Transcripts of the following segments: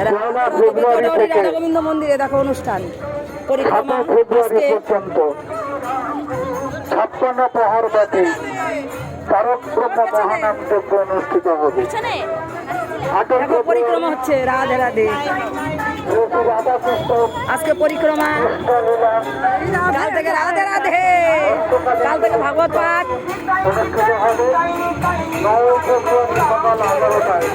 রাধা গোবিন্দ মন্দিরে দেখো অনুষ্ঠান পরিক্রমা পর্যন্ত 56 প্রহর ব্যাপী তারক ব্রহ্ম মহানাম যজ্ঞ অনুষ্ঠিত হবে। দেখো পরিক্রমা হচ্ছে। রাধে রাধে। আজকে পরিক্রমা, কাল থেকে রাধে রাধে, কাল থেকে ভাগবত পাঠ অনুষ্ঠিত হবে। সকাল 11টায়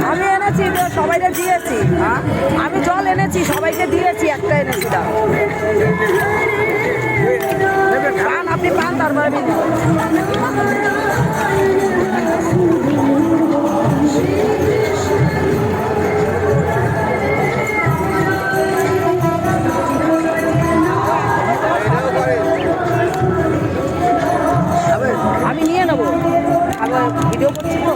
আমি এনেছি, সবাইকে দিয়েছি। আমি জল এনেছি, সবাইকে দিয়েছি, একটা এনেছি। পান আপনি পান, তারপরে আমি নিয়ে নেবো। আবার ভিডিও করছি তো।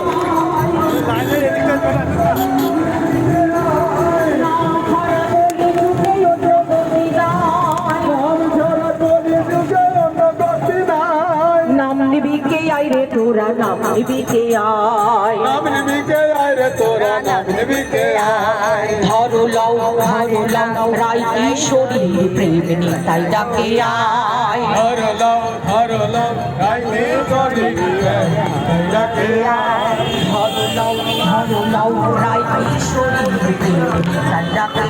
নাম নিবি কে আয় রে তোরা, নাম নিবি কে আয়, নাম নিবি কে আয় রে তোরা, নাম নিবি কে আয়। ধরো লাও রাই কিশোরী প্রেম নিতাই ডাকে আয়, ধরো লাও রাই কিশোরী ডাকে আয়। ধরো লাও রাই কিশোরী প্রেম নিতাই ডাকে